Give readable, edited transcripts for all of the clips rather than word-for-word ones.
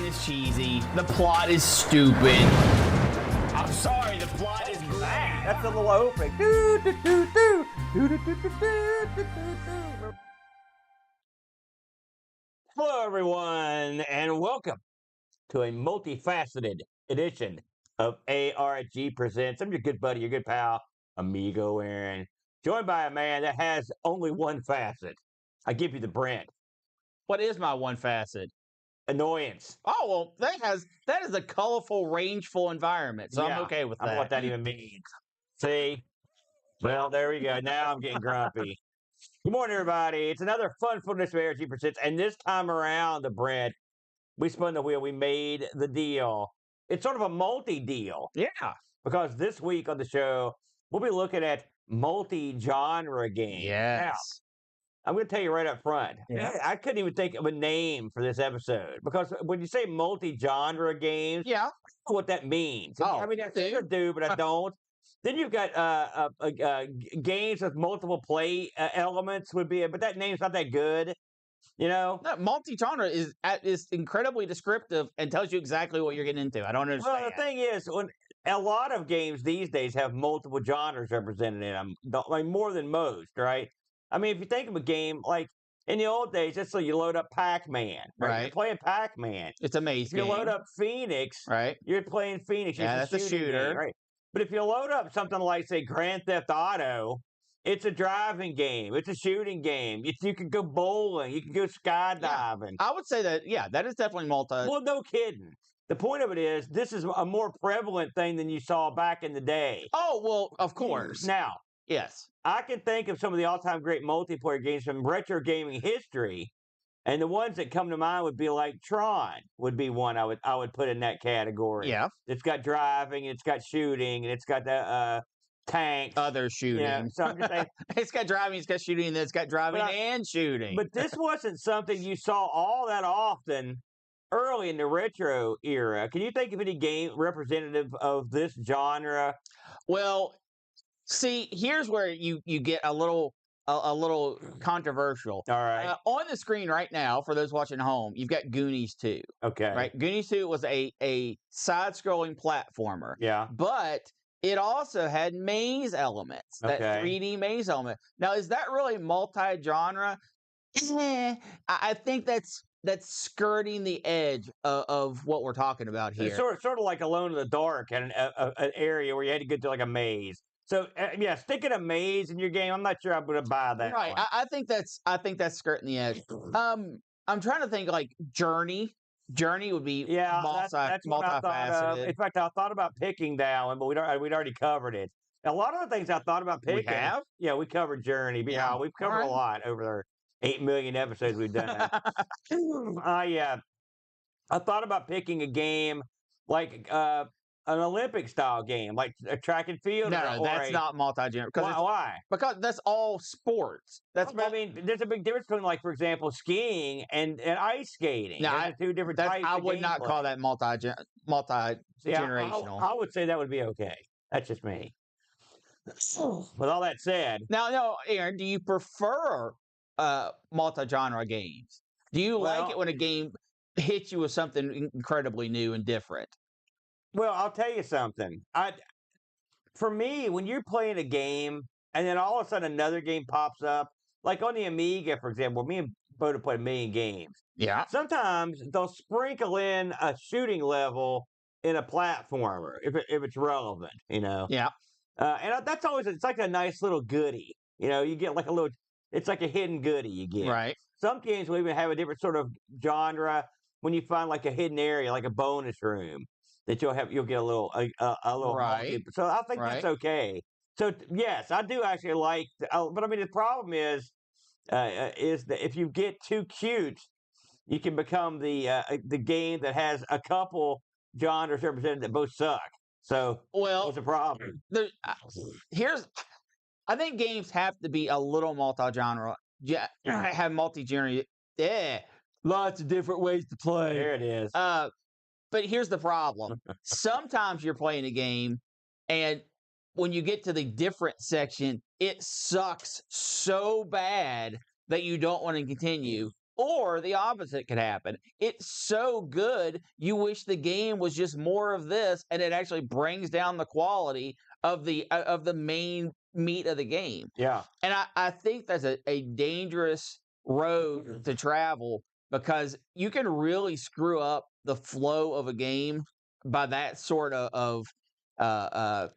is cheesy. The plot is stupid. I'm sorry, the plot is bad. That's a little opening. Hello, everyone, and welcome to a multifaceted edition of ARG Presents. I'm your good buddy, your good pal, Amigo Aaron, joined by a man that has only one facet. I give you the Brent. What is my one facet? Annoyance. Oh, well, that is a colorful, rangeful environment, so I'm okay with I don't know that. what that even means. See? Well, there we go. Now I'm getting grumpy. Good morning, everybody. It's another fun edition of ARG Presents, and this time around, the Brent, we spun the wheel. We made the deal. It's sort of a multi-deal. Yeah. Because this week on the show, we'll be looking at multi-genre games. Yes. Now, I'm going to tell you right up front, Yeah. I couldn't even think of a name for this episode. Because when you say multi-genre games, Yeah. I don't know what that means. Oh, I mean, I think I do, but I don't. Then you've got games with multiple play elements would be, but that name's not that good. You know? No, multi-genre is incredibly descriptive and tells you exactly what you're getting into. I don't understand. Well, the thing is, when a lot of games these days have multiple genres represented in them, like more than most, right? I mean, if you think of a game like in the old days, just so you load up Pac-Man, right? You're Right. playing Pac-Man. It's a maze If you game. load up Phoenix, Right. you're playing Phoenix. Yeah, It's that's a shooting game, shooter. right? But if you load up something like, say, Grand Theft Auto, it's a driving game. It's a shooting game. You can go bowling. You can go skydiving. I would say that, yeah, that is definitely multi. Well, no kidding. The point of it is, this is a more prevalent thing than you saw back in the day. Oh, well, of course. Now, Yes. I can think of some of the all-time great multiplayer games from retro gaming history, and the ones that come to mind would be like Tron would be one I would put in that category. Yeah. It's got driving, it's got shooting, and it's got the tanks. Other shooting. Yeah, so I'm just saying. It's got driving, it's got shooting, and it's got driving But and shooting. But this wasn't something you saw all that often early in the retro era. Can you think of any game representative of this genre? Well, see, here's where you get a little controversial. All right. On the screen right now, for those watching at home, you've got Goonies 2. Okay. Right? Goonies 2 was a side-scrolling platformer. Yeah. But it also had maze elements, that Okay. 3D maze element. Now, is that really multi-genre? I think that's skirting the edge of what we're talking about here. It's sort of like Alone in the Dark and an area where you had to get to like a maze. So yeah, sticking a maze in your game, I'm not sure I'm going to buy that. Right. One. I think that's skirting the edge. I'm trying to think like Journey. Journey would be that's what I thought of. multifaceted. In fact, I thought about picking that one, but we'd already covered it. A lot of the things I thought about picking. We have? Yeah, we covered Journey. But yeah, we've covered a lot over our 8 million episodes we've done. I thought about picking a game like an Olympic style game, like a track and field. No, that's not multi-genre. Why? Because that's all sports. I mean, there's a big difference between, like, for example, skiing and ice skating. No, There's two different types. I would not call that multi-generational. I would say that would be okay. That's just me. With all that said, Now, Aaron, do you prefer multi-genre games? Do you like it when a game hits you with something incredibly new and different? well, I'll tell you something. For me, when you're playing a game and then all of a sudden another game pops up, like on the Amiga, for example, me and Bo have played a million games. Yeah. Sometimes they'll sprinkle in a shooting level in a platformer if it's relevant, you know. Yeah. And that's always, it's like a nice little goodie. You know, you get like it's like a hidden goodie you get. Right. Some games will even have a different sort of genre when you find like a hidden area, like a bonus room that you'll get a little Right. So I think that's okay. So yes, I do actually like, but I mean the problem is that if you get too cute, you can become the game that has a couple genres represented that both suck. So what's the problem? I think games have to be a little multi-genre. Yeah, have multi-genre. Yeah, lots of different ways to play. There it is. But here's the problem. Sometimes you're playing a game, and when you get to the different section, it sucks so bad that you don't want to continue. Or the opposite could happen. It's so good, you wish the game was just more of this, and it actually brings down the quality of the main meat of the game. Yeah. And I think that's a dangerous road to travel because you can really screw up the flow of a game by that sort of uh, uh,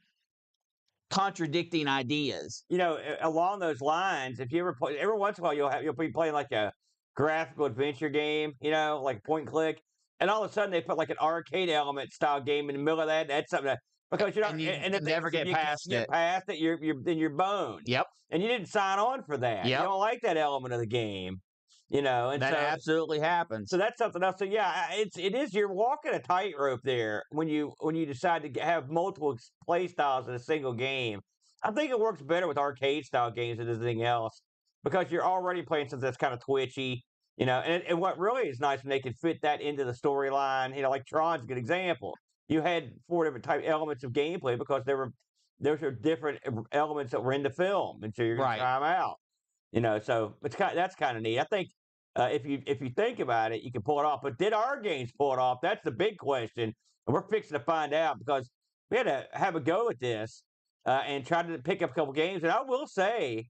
contradicting ideas. You know, along those lines, if you ever play, every once in a while you'll be playing like a graphical adventure game, you know, like point and click, and all of a sudden they put like an arcade element style game in the middle of that. That's something that, because you're not, And you and the thing never is, if get you can't past get it. past it, you're boned, Yep. and you didn't sign on for that. You Yep. don't like that element of the game, you know, and That so absolutely happens. so that's something else. So yeah, it is you're walking a tightrope there when you decide to have multiple play styles in a single game. I think it works better with arcade style games than anything else because you're already playing something that's kind of twitchy, you know. And what really is nice when they can fit that into the storyline, you know, like Tron's a good example. You had 4 different type elements of gameplay because those are different elements that were in the film, and so you're going to Right. try them out. You know, so that's kind of neat. I think if you think about it, you can pull it off. But did our games pull it off? That's the big question, and we're fixing to find out because we had to have a go at this and try to pick up a couple games. And I will say,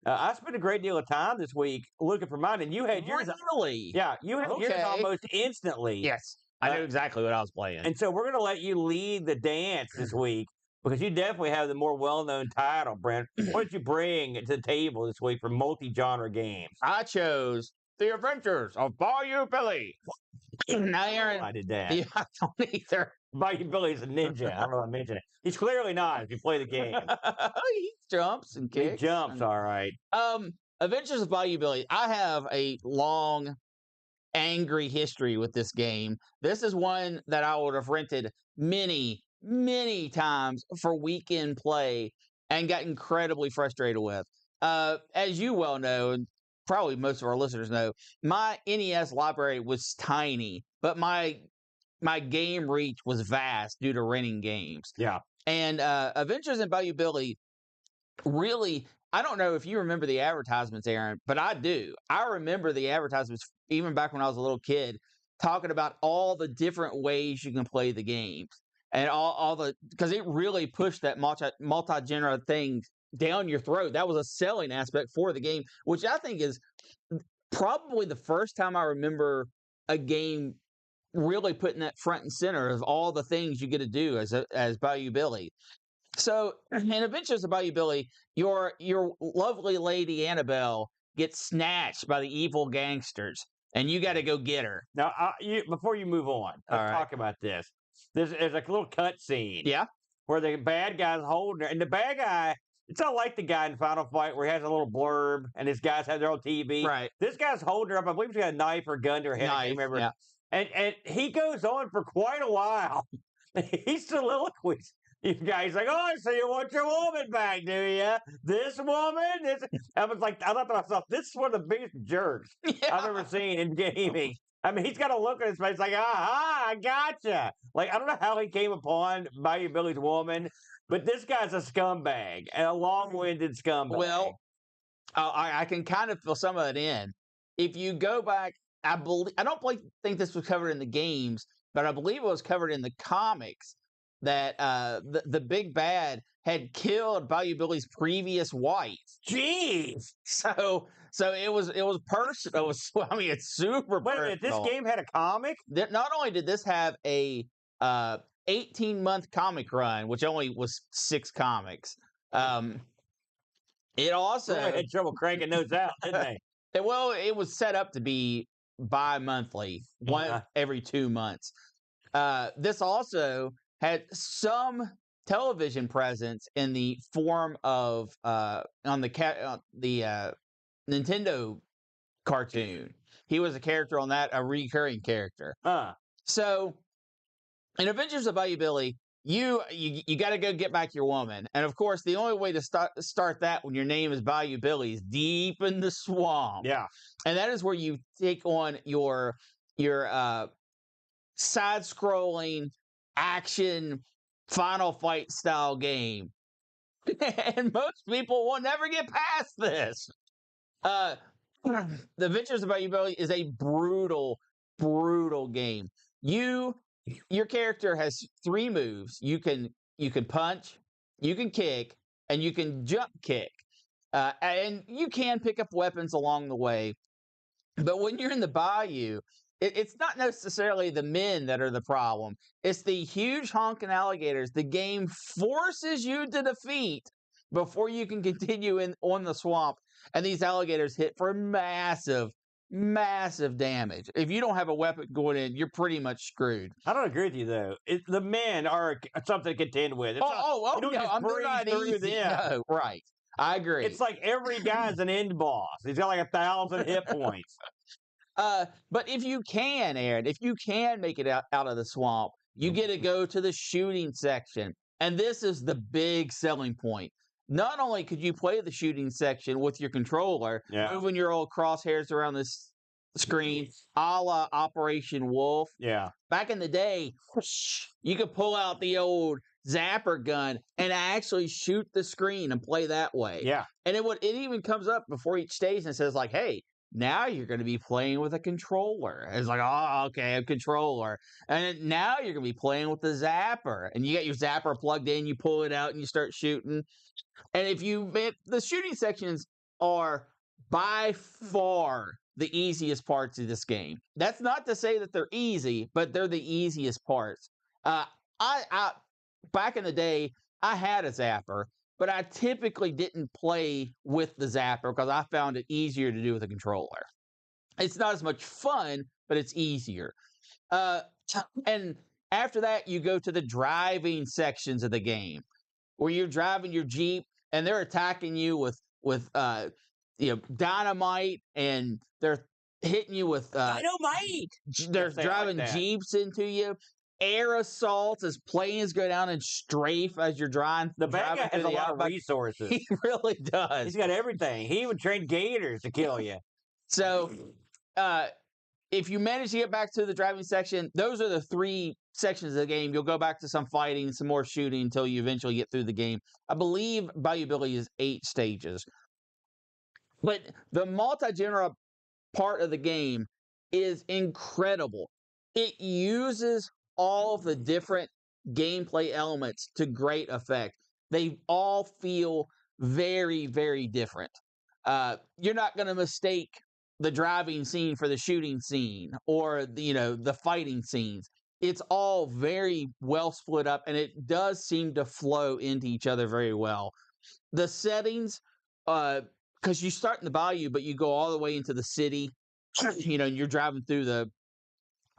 I spent a great deal of time this week looking for mine, and you had yours. Really? Yeah, you had yours Okay. almost instantly. Yes. I knew exactly what I was playing. And so we're going to let you lead the dance this week because you definitely have the more well-known title, Brent. What did you bring to the table this week for multi-genre games? I chose The Adventures of Bayou Billy. Now, Aaron, I did that. yeah, I don't either. Bayou Billy's a ninja. I don't know if I mentioned it. He's clearly not if you play the game. He jumps and He kicks. jumps, all right. Adventures of Bayou Billy. I have a long, angry history with this game. This is one that I would have rented many, many times for weekend play and got incredibly frustrated with. As you well know, and probably most of our listeners know, my NES library was tiny, but my game reach was vast due to renting games. Yeah. And Adventures in Bayou Billy really, I don't know if you remember the advertisements, Aaron, but I do. I remember the advertisements even back when I was a little kid talking about all the different ways you can play the games and all the, because it really pushed that multi-genre thing down your throat. That was a selling aspect for the game, which I think is probably the first time I remember a game really putting that front and center of all the things you get to do as Bayou Billy. So in Adventures of Bayou Billy, your lovely lady Annabelle gets snatched by the evil gangsters, and you got to go get her. Now, before you move on, let's talk about this. There's a little cut scene. Yeah. Where the bad guy's holding her, and the bad guy, it's not like the guy in Final Fight where he has a little blurb and his guys have their own TV. Right. This guy's holding her up. I believe he's got a knife or a gun to her head. I can't remember. Yeah. And he goes on for quite a while. He's soliloquies. He's like, "Oh, so you want your woman back, do you? This woman?" I was like, I thought to myself, this is one of the biggest jerks I've ever seen in gaming. I mean, he's got a look on his face like, "Aha, I gotcha." Like, I don't know how he came upon Bayou Billy's woman, but this guy's a scumbag, a long-winded scumbag. Well, I can kind of feel some of it in. If you go back, I don't think this was covered in the games, but I believe it was covered in the comics that the big bad had killed Bayou Billy's previous wife. Jeez. So it was personal. It was, I mean, it's super Wait a minute, this personal. game had a comic? Not only did this have a 18-month comic run, which only was 6 comics, it also They had trouble cranking those out, didn't they? well, it was set up to be bi-monthly, every 2 months. This also had some television presence in the form of on the Nintendo cartoon. He was a character on that, a recurring character. So in Adventures of Bayou Billy, you got to go get back your woman, and of course, the only way to start that when your name is Bayou Billy is deep in the swamp. Yeah, and that is where you take on your side-scrolling action Final Fight style game. And most people will never get past this. The Adventures of Bayou Billy is a brutal, brutal game. Your character has 3 moves. You can punch, you can kick, and you can jump kick. And you can pick up weapons along the way. But when you're in the bayou, it's not necessarily the men that are the problem. It's the huge honking alligators the game forces you to defeat before you can continue on the swamp. And these alligators hit for massive, massive damage. If you don't have a weapon going in, you're pretty much screwed. I don't agree with you though. The men are something to contend with. It's Oh, you don't no, just they're breeze not through easy. them. No, right. I agree. It's like every guy's an end boss. He's got like 1,000 hit points. But if you can, Aaron, if you can make it out of the swamp, you get to go to the shooting section. And this is the big selling point. Not only could you play the shooting section with your controller, moving your old crosshairs around this screen, a la Operation Wolf. Yeah. Back in the day, you could pull out the old zapper gun and actually shoot the screen and play that way. Yeah. And it even comes up before each stage and says like, hey, now you're going to be playing with a controller. It's like, oh, okay, a controller. And now you're going to be playing with the zapper. And you get your zapper plugged in, you pull it out, and you start shooting. And if the shooting sections are by far the easiest parts of this game. That's not to say that they're easy, but they're the easiest parts. I back in the day, I had a zapper, but I typically didn't play with the zapper because I found it easier to do with a controller. It's not as much fun, but it's easier. And after that, you go to the driving sections of the game where you're driving your Jeep and they're attacking you with dynamite, and they're hitting you with dynamite. They're driving Jeeps into you. Air assaults as planes go down and strafe as you're driving. The bad guy has a lot of resources. He really does. He's got everything. He even trained gators to kill you. So, if you manage to get back to the driving section, those are the 3 sections of the game. You'll go back to some fighting, some more shooting until you eventually get through the game. I believe Bayou Billy is 8 stages. But the multi-genre part of the game is incredible. It uses all the different gameplay elements to great effect. They all feel very, very different. You're not going to mistake the driving scene for the shooting scene or the fighting scenes. It's all very well split up, and it does seem to flow into each other very well. The settings, because you start in the bayou, but you go all the way into the city. And you're driving through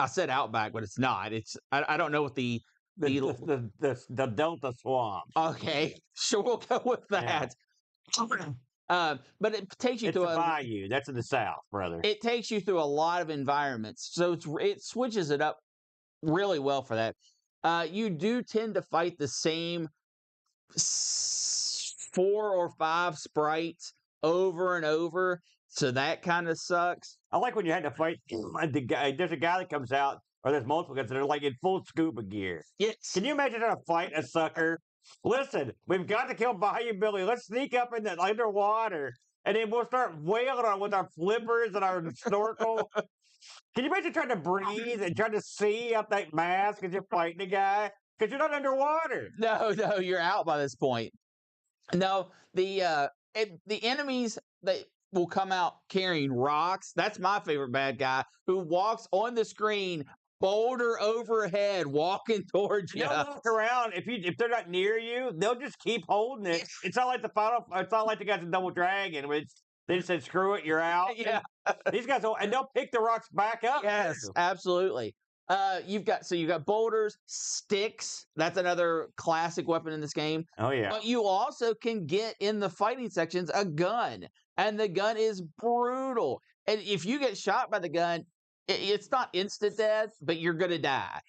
I said outback, but it's not. It's I don't know what the Delta swamp. Okay, sure, we'll go with that. Yeah. But it takes you to a bayou. That's in the south, brother. It takes you through a lot of environments, so it switches it up really well for that. You do tend to fight the same 4 or 5 sprites over and over, so that kind of sucks. I like when you had to fight the guy. There's a guy that comes out, or there's multiple guys that are like in full scuba gear. Yes. Can you imagine trying to fight a sucker? Listen, we've got to kill Bayou Billy. Let's sneak up in the underwater, and then we'll start wailing on with our flippers and our snorkel. Can you imagine trying to breathe and trying to see up that mask as you're fighting the guy? Because you're not underwater. No, you're out by this point. No, the enemies that will come out carrying rocks. That's my favorite bad guy, who walks on the screen, boulder overhead, walking towards you. They'll walk around. If they're not near you, they'll just keep holding it. It's not like it's not like the guys in Double Dragon, which they just said, "Screw it, you're out." Yeah, these guys and they'll pick the rocks back up. Yes, absolutely. You've got boulders, sticks. That's another classic weapon in this game. Oh yeah. But you also can get in the fighting sections a gun, and the gun is brutal. And if you get shot by the gun, it's not instant death, but you're gonna die.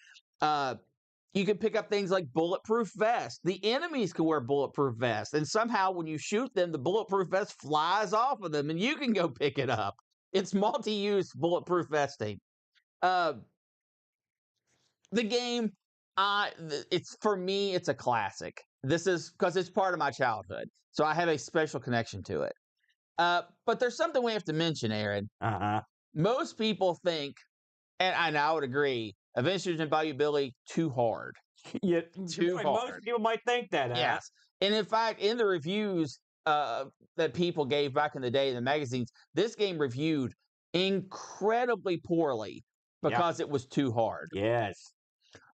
You can pick up things like bulletproof vests. The enemies can wear bulletproof vests, and somehow when you shoot them, the bulletproof vest flies off of them, and you can go pick it up. It's multi-use bulletproof vesting. The game, for me, it's a classic. This is because it's part of my childhood, so I have a special connection to it. But there's something we have to mention, Aaron. Uh-huh. Most people think, and I would agree, Adventures in Bayou Billy, too hard. Yeah, Too boy, most hard. people might think that, huh? Yes. And in fact, in the reviews that people gave back in the day in the magazines, this game reviewed incredibly poorly Yep. because it was too hard. Yes.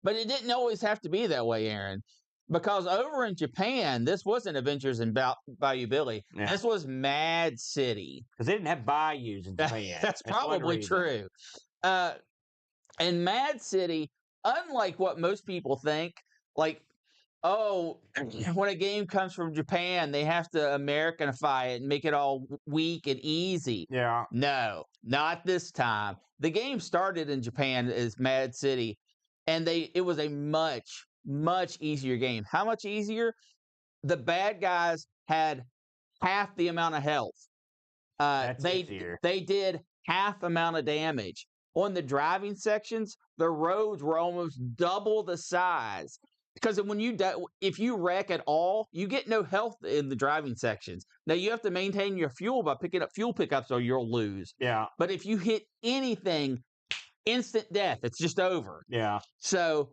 But it didn't always have to be that way, Aaron. Because over in Japan, this wasn't Adventures in Bayou Billy. Yeah. This was Mad City. Because they didn't have bayous in Japan. That's one probably reason. true. And Mad City, unlike what most people think, like, oh, when a game comes from Japan, they have to Americanify it and make it all weak and easy. Yeah. No, not this time. The game started in Japan as Mad City, and it was a much, much easier game. How much easier? The bad guys had half the amount of health. That's easier. They did half amount of damage. On the driving sections, the roads were almost double the size. Because if you wreck at all, you get no health in the driving sections. Now you have to maintain your fuel by picking up fuel pickups, or you'll lose. Yeah. But if you hit anything, instant death. It's just over. Yeah. So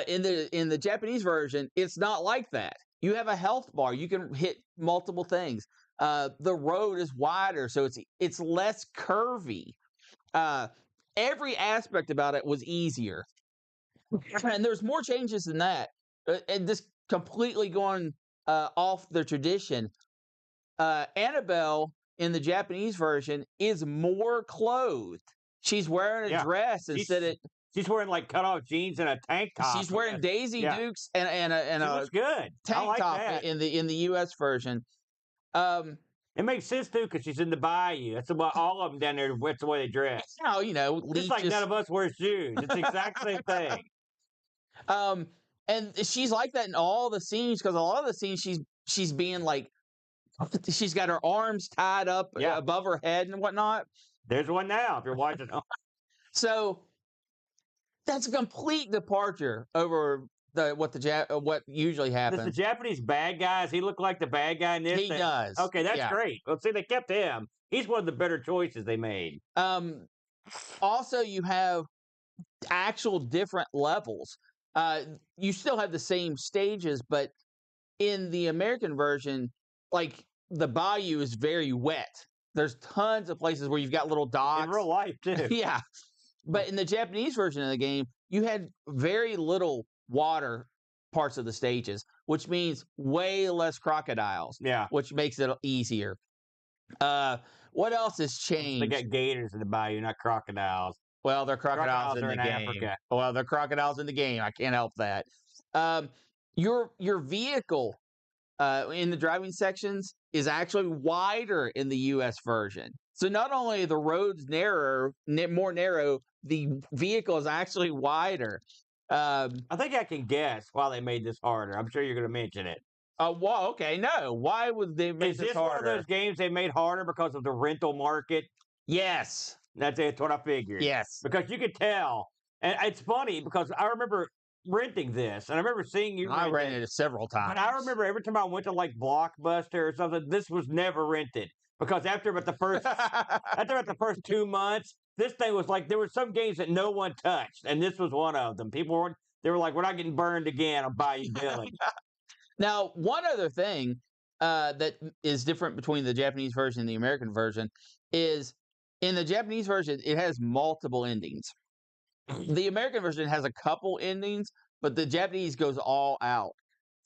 in the Japanese version, it's not like that. You have a health bar. You can hit multiple things. The road is wider, so it's less curvy. Every aspect about it was easier. And there's more changes than that. And this completely going off the tradition. Annabelle in the Japanese version is more clothed. She's wearing a dress instead of. She's wearing like cutoff jeans and a tank top. She's wearing Daisy Dukes and a looks good. tank top that. in the U.S. version. It makes sense too because she's in the bayou. That's what all of them down there. That's the way they dress. Leeches. Just like none of us wear shoes. It's the exact same thing. And she's like that in all the scenes because a lot of the scenes she's being like, she's got her arms tied up above her head and whatnot. There's one now if you're watching. So that's a complete departure over what usually happens. The Japanese bad guys, he looked like the bad guy in this. He does. Okay, that's great. Well, see, they kept him. He's one of the better choices they made. Also, you have actual different levels. You still have the same stages, but in the American version, like the bayou is very wet. There's tons of places where you've got little docks. In real life, too. Yeah. But in the Japanese version of the game, you had very little water parts of the stages, which means way less crocodiles. Yeah. Which makes it easier. What else has changed? They got gators in the bayou, not crocodiles. Well, they're crocodiles in the game. Africa. Well, they're crocodiles in the game. I can't help that. Your vehicle in the driving sections is actually wider in the U.S. version. So not only are the roads more narrow, the vehicle is actually wider. I think I can guess why they made this harder. I'm sure you're going to mention it. Well, okay, no. Why would they make this harder? Is this one of those games they made harder because of the rental market? Yes. That's what I figured. Yes. Because you could tell. And it's funny because I remember renting this, and I remember seeing you. I rented it several times. But I remember every time I went to like Blockbuster or something, this was never rented. Because after about the first 2 months, this thing was like there were some games that no one touched, and this was one of them. They were like, "We're not getting burned again on Bayou Billy." Now, one other thing that is different between the Japanese version and the American version is in the Japanese version, it has multiple endings. The American version has a couple endings, but the Japanese goes all out.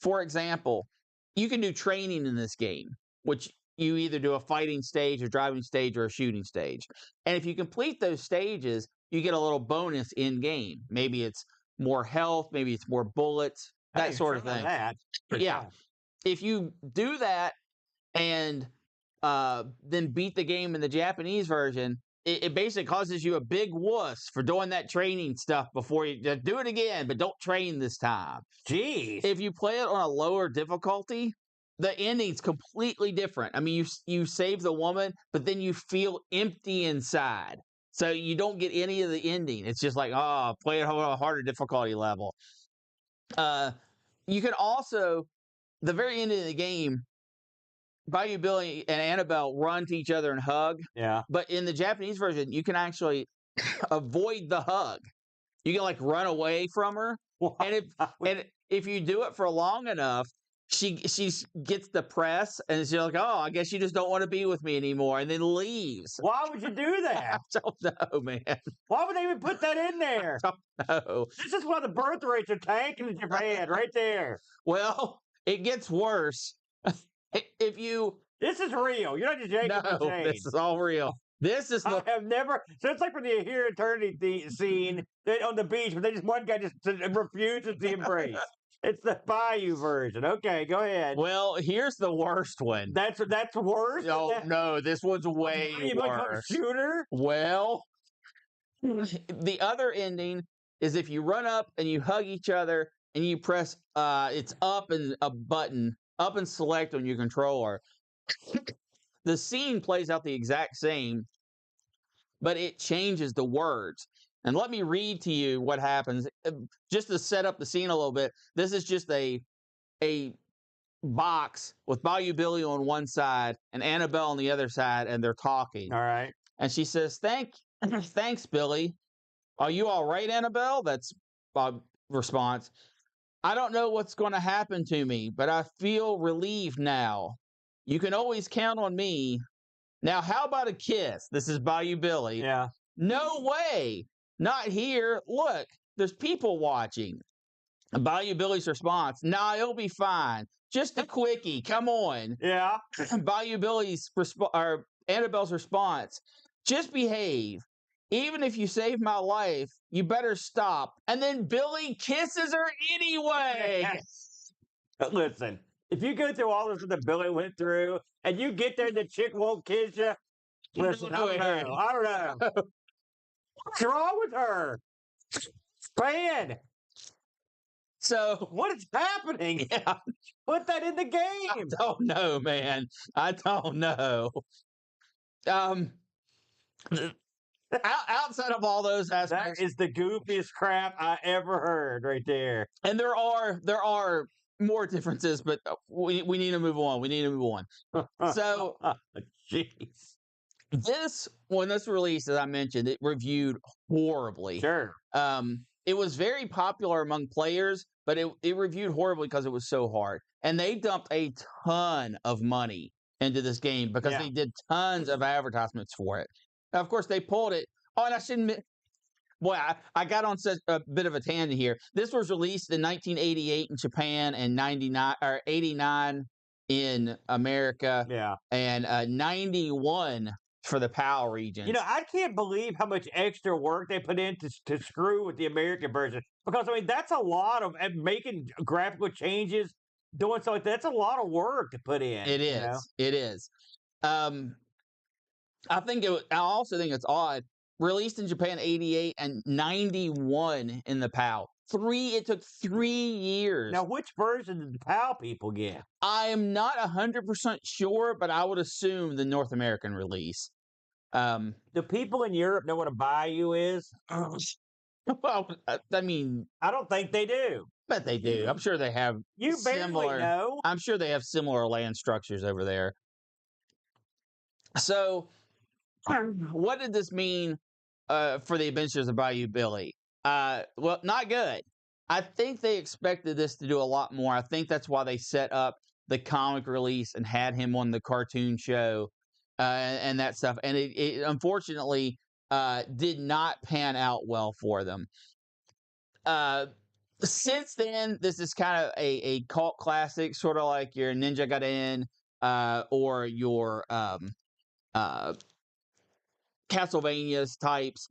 For example, you can do training in this game, which you either do a fighting stage, a driving stage, or a shooting stage. And if you complete those stages, you get a little bonus in game. Maybe it's more health, maybe it's more bullets, that sort of thing. Yeah. Fun. If you do that and then beat the game in the Japanese version, it basically causes you a big wuss for doing that training stuff before you do it again, but don't train this time. Jeez. If you play it on a lower difficulty, the ending's completely different. I mean, you save the woman, but then you feel empty inside. So you don't get any of the ending. It's just like, play it on a harder difficulty level. You can also, the very end of the game, Bayou Billy and Annabelle run to each other and hug. Yeah. But in the Japanese version, you can actually avoid the hug. You can like run away from her, and if you do it for long enough, she gets depressed and she's like, "Oh, I guess you just don't want to be with me anymore," and then leaves. Why would you do I that? don't know, man. Why would they even put that in there? I don't know. This is why the birth rates are tanking in Japan, right there. Well, it gets worse. If you This is real. You're not just yanking my no, chain. this is all real. This is I have never. So it's like for the Here Eternity scene on the beach, but they just one guy just refuses the embrace. It's the Bayou version. Okay, go ahead. well. Here's the worst one. That's worse. Oh no, this one's way You become worse. shooter. Well, the other ending is if you run up and you hug each other and you press it's up and a button, up and select on your controller. The scene plays out the exact same, but it changes the words. And let me read to you what happens just to set up the scene a little bit. This is just a box with Bayou Billy on one side and Annabelle on the other side, and they're talking. All right. And she says, Thanks, Billy. Are you all right, Annabelle? That's Bob's response. I don't know what's going to happen to me, but I feel relieved now. You can always count on me. Now, how about a kiss? This is Bayou Billy. Yeah. No way. Not here. Look, there's people watching. Bayou Billy's response, nah, it'll be fine. Just a quickie. Come on. Yeah. Bayou Billy's or Annabelle's response, just behave. Even if you save my life, you better stop. And then Billy kisses her anyway. Listen, if you go through all this that Billy went through, and you get there and the chick won't kiss you, listen, I don't know. I don't know. What's wrong with her? Man, So what is happening? yeah, Put that in the I game. don't know, man. I don't know. Outside of all those That aspects, is the goofiest crap I ever heard right there. and there are more differences, but we need to move on. We need to move on. So Jeez. when this released, as I mentioned, it reviewed horribly. Sure. It was very popular among players, but it reviewed horribly because it was so hard. And they dumped a ton of money into this game because they did tons of advertisements for it. Now, of course, they pulled it. Oh, and I shouldn't. Boy, I got on such a bit of a tangent here. This was released in 1988 in Japan and 99 or 89 in America. Yeah. And 91 for the PAL region. You know, I can't believe how much extra work they put in to screw with the American version. Because, I mean, that's a lot of making graphical changes, doing something like that. That's a lot of work to put in. It is. You know? It is. I also think it's odd. Released in Japan 88 and 91 in the PAL. It took 3 years. Now, which version did the PAL people get? I am not 100% sure, but I would assume the North American release. Do people in Europe know what a bayou is? Well, I mean, I don't think they do. but they do. I'm sure they have You barely know. I'm sure they have similar land structures over there. So, what did this mean for the Adventures of Bayou Billy? Well, not good. I think they expected this to do a lot more. I think that's why they set up the comic release and had him on the cartoon show and that stuff. And it unfortunately did not pan out well for them. Since then, this is kind of a cult classic, sort of like your Ninja Gaiden or your Castlevanias types.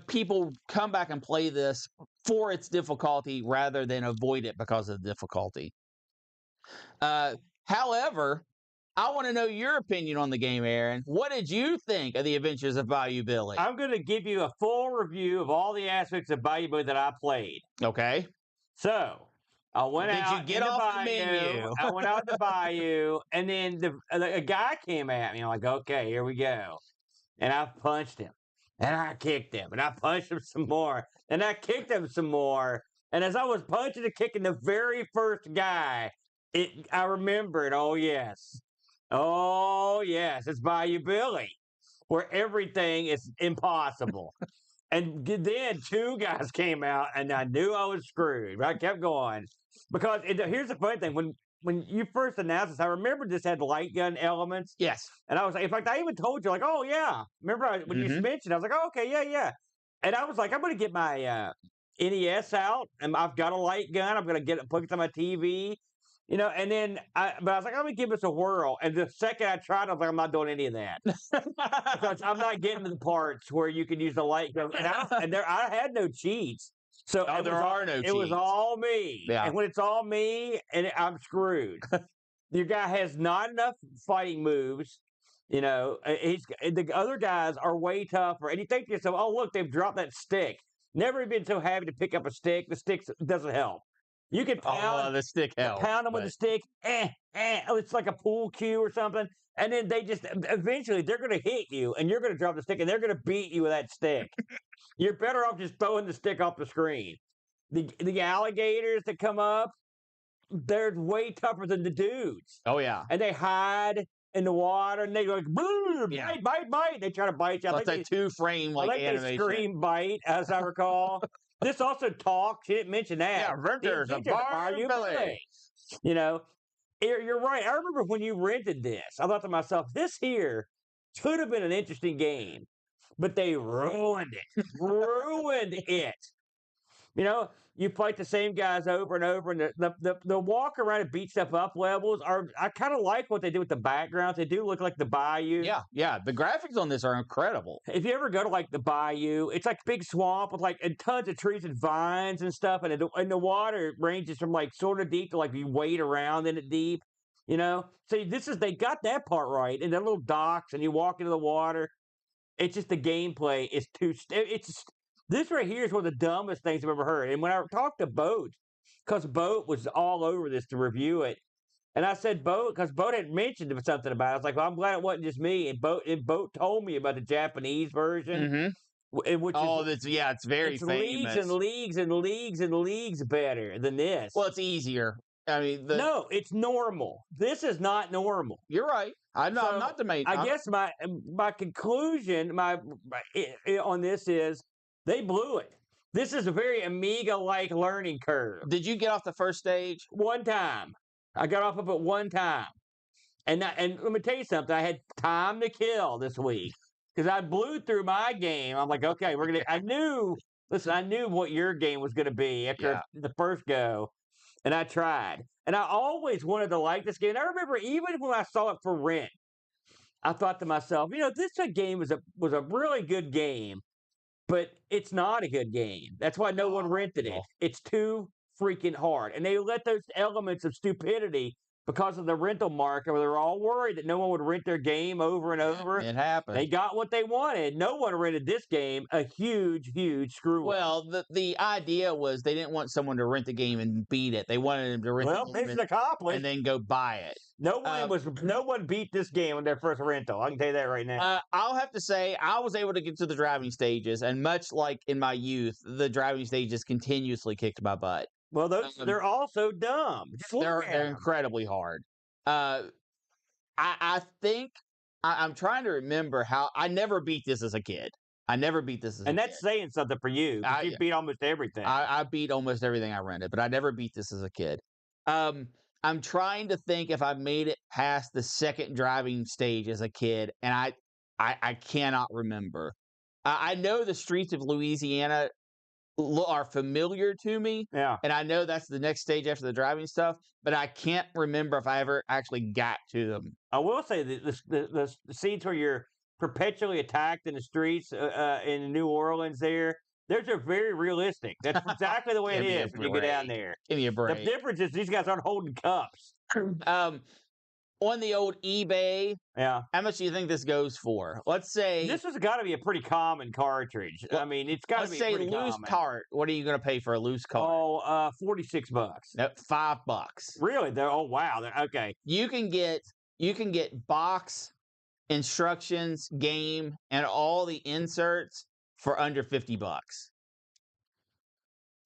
People come back and play this for its difficulty rather than avoid it because of the difficulty. However, I want to know your opinion on the game, Aaron. What did you think of the Adventures of Bayou Billy? I'm going to give you a full review of all the aspects of Bayou Billy that I played. Okay. So, I went Did out you get in the off the bayou. menu? I went out in the bayou, and then a guy came at me. I'm like, okay, here we go. And I punched him, and I kicked him, and I punched him some more, and I kicked him some more. And as I was punching and kicking the very first guy, I remembered, oh yes, Oh, yes, it's Bayou Billy, where everything is impossible. And then two guys came out, and I knew I was screwed. But I kept going because here's the funny thing: when you first announced this, I remember this had light gun elements, Yes. and I was like, in fact, I even told you like, oh yeah, remember when you Mhm. mentioned, I was like, oh, okay, yeah, yeah, and I was like, I'm going to get my NES out, and I've got a light gun. I'm going to get it put it to my TV. And then but I was like, I'm gonna give this a whirl. And the second I tried, I was like, I'm not doing any of that because I'm not getting to the parts where you can use the light gun. I had no cheats, so Oh, there are no it was cheats. all me. Yeah. And when it's all me, I'm screwed. Your guy has not enough fighting moves. The other guys are way tougher, and you think to yourself, "Oh, look, they've dropped that stick." Never been so happy to pick up a stick. The stick doesn't help. You can pound, The stick helps. pound them with a stick. Oh, it's like a pool cue or something. And then they just eventually they're going to hit you, and you're going to drop the stick, and they're going to beat you with that stick. You're better off just throwing the stick off the screen. The alligators that come up, they're way tougher than the dudes. Oh yeah. And they hide in the water, and they go like, Yeah. bite. They try to bite you. It's like 2-frame like they animation. scream bite, as I recall. This also talks. She didn't mention that. Yeah, Adventures of Bayou Billy. You're right. I remember when you rented this, I thought to myself, this here could have been an interesting game, but they ruined it. Ruined it. You fight the same guys over and over, and the walk around and beat stuff up levels I kind of like what they do with the backgrounds. They do look like the bayou. Yeah. The graphics on this are incredible. If you ever go to like the bayou, it's like a big swamp with like and tons of trees and vines and stuff, and the water ranges from like sort of deep to like you wade around in it deep. So they got that part right, and the little docks, and you walk into the water. It's just the gameplay is this right here is one of the dumbest things I've ever heard. And when I talked to Boat, because Boat was all over this to review it, and I said Boat because Boat had mentioned something about it. I was like, well, I'm glad it wasn't just me. And Boat told me about the Japanese version, which it's very it's famous. leagues and leagues and leagues and leagues better than this. Well, it's easier. I mean, no, it's normal. This is not normal. You're right. I'm not debating. I guess my conclusion on this is they blew it. This is a very Amiga-like learning curve. Did you get off the first stage? One time. I got off of it one time. And let me tell you something. I had time to kill this week because I blew through my game. I'm like, okay, I knew what your game was going to be after the first go. And I tried. And I always wanted to like this game. And I remember even when I saw it for rent, I thought to myself, this game was a really good game, but it's not a good game. That's why no one rented it. It's too freaking hard. And they let those elements of stupidity because of the rental market where they're all worried that no one would rent their game over and over. It happened. They got what they wanted. No one rented this game. A huge, huge screw up. Well, the idea was they didn't want someone to rent the game and beat it. They wanted them to rent the game and then go buy it. No one beat this game on their first rental. I can tell you that right now. I'll have to say I was able to get to the driving stages, and much like in my youth, the driving stages continuously kicked my butt. Well, they're also dumb. They're incredibly hard. I think I'm trying to remember how I never beat this as a kid. And that's saying something for you. You beat almost everything. I beat almost everything I rented, but I never beat this as a kid. I'm trying to think if I made it past the second driving stage as a kid, and I cannot remember. I know the streets of Louisiana are familiar to me. Yeah. And I know that's the next stage after the driving stuff, but I can't remember if I ever actually got to them. I will say that the scenes where you're perpetually attacked in the streets in New Orleans those are very realistic. That's exactly the way it is when you get down there. Give me a break. The difference is these guys aren't holding cups. On the old eBay, how much do you think this goes for? Let's say this has got to be a pretty common cartridge. I mean, it's got to be pretty common. Let's say loose cart. What are you going to pay for a loose cart? Oh, $46. No, $5. Really? Oh, wow. Okay. You can get box, instructions, game, and all the inserts for under $50.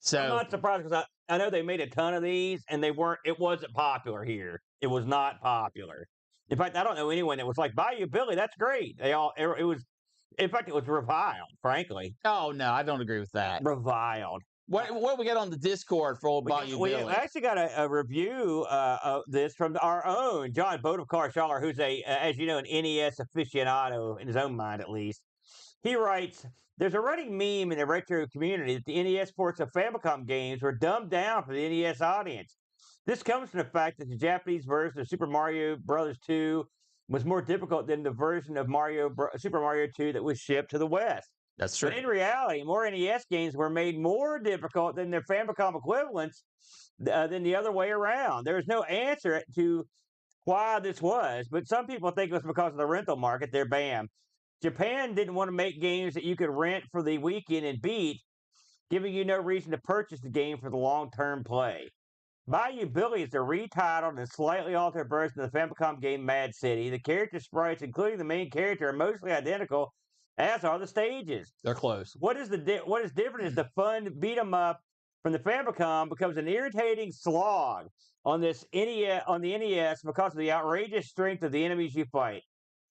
So I'm not surprised because I know they made a ton of these, and it wasn't popular here. It was not popular. In fact, I don't know anyone that was like, Bayou Billy, that's great. It was, in fact, it was reviled, frankly. Oh no, I don't agree with that. Reviled. What we got on the Discord for old Bayou We Billy? actually got a review of this from our own John Bodekar-Schaller, who's as you know, an NES aficionado in his own mind, at least. He writes, there's a running meme in the retro community that the NES ports of Famicom games were dumbed down for the NES audience. This comes from the fact that the Japanese version of Super Mario Bros. 2 was more difficult than the version of Super Mario 2 that was shipped to the West. That's true. But in reality, more NES games were made more difficult than their Famicom equivalents than the other way around. There is no answer to why this was, but some people think it was because of the rental market. There, bam. Japan didn't want to make games that you could rent for the weekend and beat, giving you no reason to purchase the game for the long-term play. Bayou Billy is a retitled and slightly altered version of the Famicom game Mad City. The character sprites, including the main character, are mostly identical, as are the stages. They're close. What is different is the fun beat 'em up from the Famicom becomes an irritating slog on the NES because of the outrageous strength of the enemies you fight.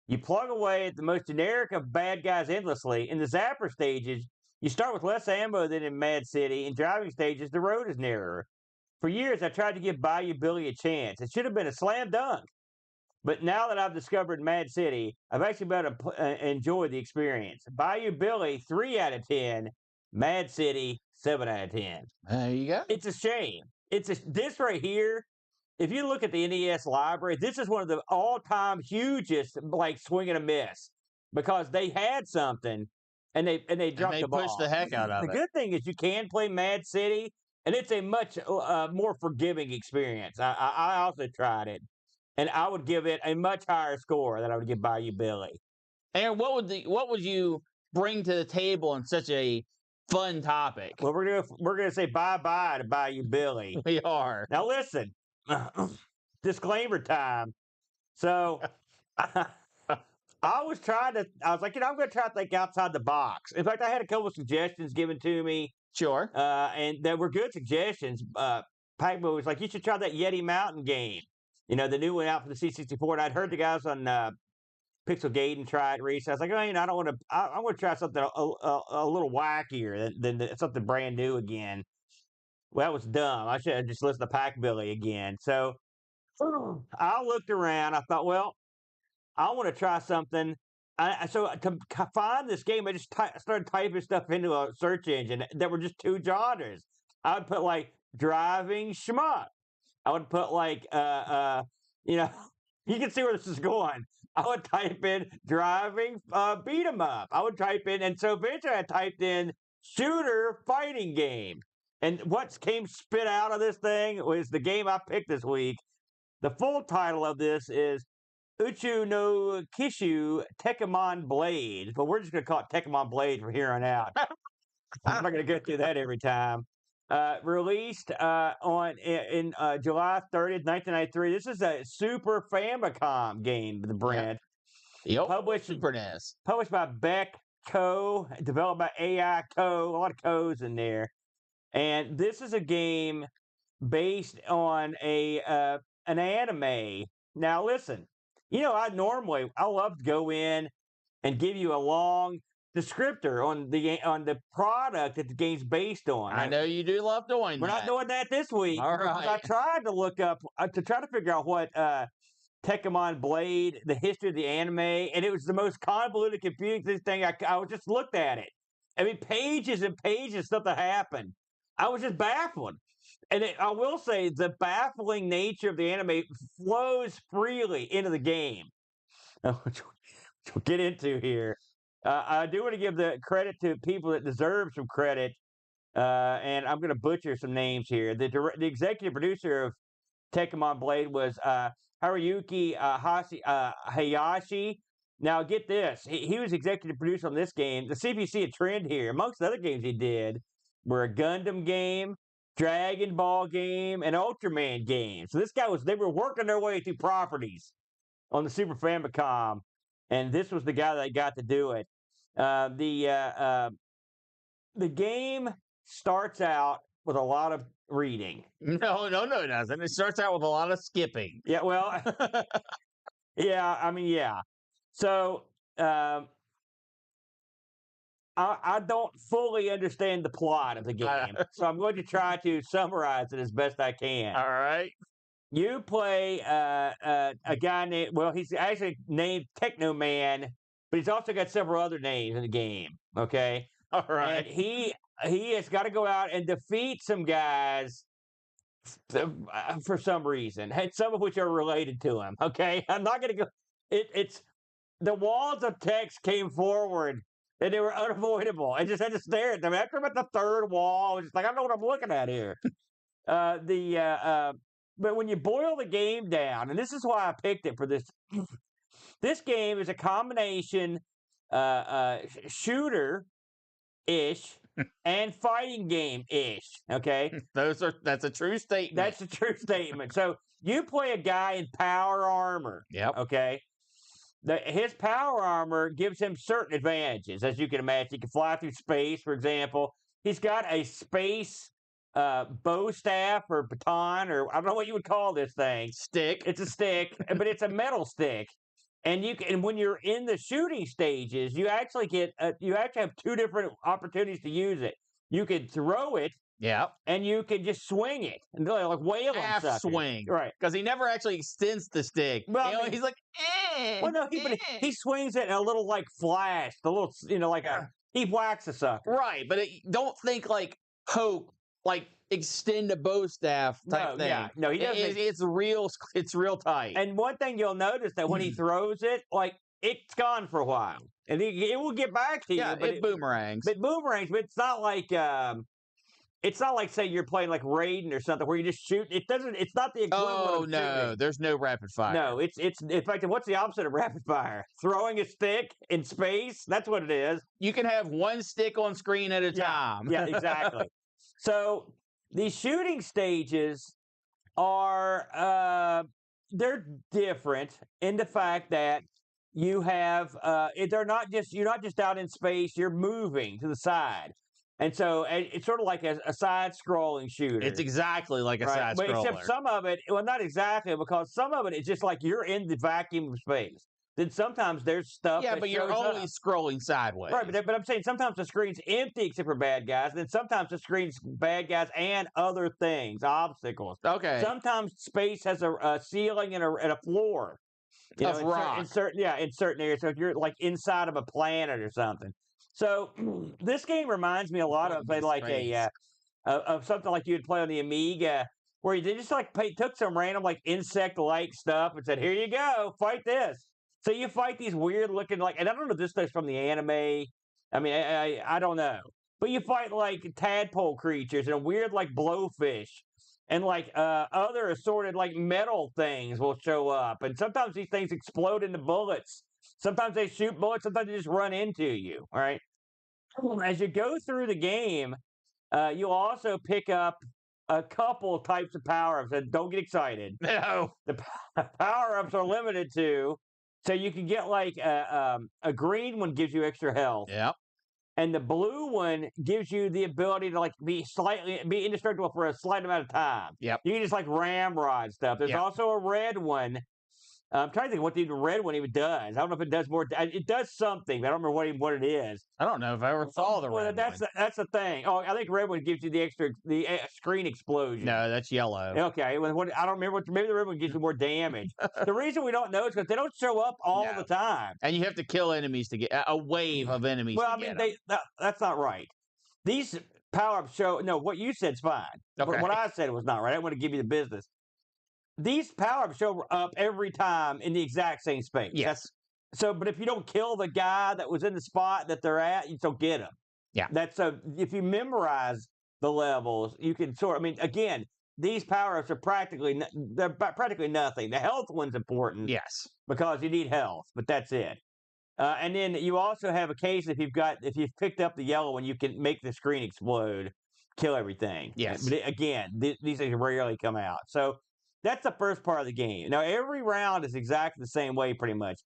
You plug away at the most generic of bad guys endlessly. In the Zapper stages, you start with less ammo than in Mad City. In driving stages, the road is narrower. For years, I tried to give Bayou Billy a chance. It should have been a slam dunk. But now that I've discovered Mad City, I've actually been able to enjoy the experience. Bayou Billy, 3 out of 10. Mad City, 7 out of 10. There you go. It's a shame. This right here, if you look at the NES library, this is one of the all-time hugest, like, swing and a miss. Because they had something, and they dropped the ball. Pushed the heck out of The it. good thing is you can play Mad City, and it's a much more forgiving experience. I also tried it, and I would give it a much higher score than I would give Bayou Billy. And what would you bring to the table in such a fun topic? Well, we're gonna say bye-bye to Bayou Billy. We are. Now listen, disclaimer time. So I was like, I'm going to try to think outside the box. In fact, I had a couple of suggestions given to me. Sure. And they were good suggestions. Pac-Man was like, you should try that Yeti Mountain game. You know, the new one out for the C64. And I'd heard the guys on Pixel Gaiden try it recently. I was like, oh, I don't want to. I want to try something a little wackier than something brand new again. Well, that was dumb. I should have just listened to Pac Billy again. So I looked around. I thought, well, I want to try something. So to find this game, I just started typing stuff into a search engine that were just 2 genres. I would put like driving schmuck. I would put like you know, you can see where this is going. I would type in driving beat 'em up. I would type in, and so eventually I typed in shooter fighting game. And what came spit out of this thing was the game I picked this week. The full title of this is Uchuu no Kishi Tekkaman Blade, but we're just going to call it Tekkaman Blade from here on out. I'm not going to go through that every time. Released in July 30th, 1993. This is a Super Famicom game, the brand. Yep. Published Super NES. Published by Beck Co. Developed by AI Co. A lot of Co's in there. And this is a game based on an anime. Now listen, you know, I love to go in and give you a long descriptor on the product that the game's based on. I know you do love doing We're not doing that this week. All right. I tried to look up to try to figure out what Tekkaman Blade, the history of the anime, and it was the most convoluted, confusing thing. I just looked at it. I mean, pages and pages of stuff that happened. I was just baffled. And I will say the baffling nature of the anime flows freely into the game, which we'll get into here. I do want to give the credit to people that deserve some credit, and I'm going to butcher some names here. The executive producer of Tekkaman Blade was Haruyuki Hayashi. Now, get this. He was executive producer on this game. The CPC a trend here. Amongst the other games he did were a Gundam game, Dragon Ball game, and Ultraman game. So they were working their way through properties on the Super Famicom, and this was the guy that got to do it. The game starts out with a lot of reading. No, it doesn't. It starts out with a lot of skipping. Yeah, well, Yeah, I mean, yeah. So I don't fully understand the plot of the game, so I'm going to try to summarize it as best I can. All right. You play a guy named, well, he's actually named Techno Man, but he's also got several other names in the game. Okay, All right. and he has got to go out and defeat some guys for some reason, and some of which are related to him. Okay, I'm not going to go. It's the walls of text came forward and they were unavoidable. I just had to stare at them. After I'm at the third wall, I was just like, I don't know what I'm looking at here. But when you boil the game down, and this is why I picked it for this, this game is a combination shooter ish and fighting game ish. Okay, That's a true statement. that's a true statement. So you play a guy in power armor. Yep. Okay. His power armor gives him certain advantages, as you can imagine. He can fly through space, for example. He's got a space bow staff or baton, or I don't know what you would call this thing. Stick. It's a stick, but it's a metal stick. And when you're in the shooting stages, you actually have two different opportunities to use it. You can throw it, Yep. and you can just swing it and like wail on Half suckers. swing. Right. Because he never actually extends the stick. Well, You know, he's like, well, no, he swings it in a little like flash, the little, like he whacks a sucker. Right, but don't think like poke, like extend a bow staff type thing. Yeah, no, he doesn't. It's real tight. And one thing you'll notice that when he throws it, like it's gone for a while, and it will get back to you. Yeah, But it boomerangs. But boomerangs, but it's not like say you're playing like Raiden or something where you just shoot. It doesn't. It's not the equivalent. Oh no, shooting. there's no rapid fire. No, it's in fact, what's the opposite of rapid fire? Throwing a stick in space. That's what it is. You can have one stick on screen at a time. Yeah, exactly. So these shooting stages are they're different in the fact that you have you're not just out in space. You're moving to the side. And so it's sort of like a side-scrolling shooter. It's exactly like a side scroller. Except some of it, well, not exactly, because some of it is just like you're in the vacuum of space. Then sometimes there's stuff. Yeah, but you're only scrolling sideways. Right, but I'm saying sometimes the screen's empty except for bad guys. And then sometimes the screen's bad guys and other things, obstacles. Okay. Sometimes space has a ceiling and a floor. Of rock. In certain areas. So if you're like inside of a planet or something. So this game reminds me a lot of of something like you'd play on the Amiga, where they just like took some random like insect-like stuff and said, "Here you go, fight this." So you fight these weird-looking and I don't know if this stuff's from the anime. I mean, I don't know, but you fight like tadpole creatures and weird like blowfish. And like other assorted like metal things will show up, and sometimes these things explode into bullets. Sometimes they shoot bullets. Sometimes they just run into you. All right. As you go through the game, you'll also pick up a couple types of power-ups. And don't get excited. No. The power-ups are limited to, so you can get like a green one gives you extra health. Yep. And the blue one gives you the ability to be indestructible for a slight amount of time. Yep. You can just like ramrod stuff. There's also a red one. I'm trying to think what the red one even does. I don't know if it does more. It does something, but I don't remember what it is. I don't know if I ever saw the red one. That's the thing. Oh, I think red one gives you the screen explosion. No, that's yellow. Okay, I don't remember. Maybe the red one gives you more damage. The reason we don't know is because they don't show up all the time, and you have to kill enemies to get a wave of enemies. Well, I mean, that's not right. These power-ups show. No, what you said's fine. Okay. What I said was not right. I want to give you the business. These power-ups show up every time in the exact same space. Yes. But if you don't kill the guy that was in the spot that they're at, you don't get them. Yeah. If you memorize the levels, you can I mean, again, these power-ups are practically nothing. The health one's important. Yes. Because you need health, but that's it. And then you also have a case if you've picked up the yellow one, you can make the screen explode, kill everything. Yes. But again, these things rarely come out. So that's the first part of the game. Now, every round is exactly the same way, pretty much.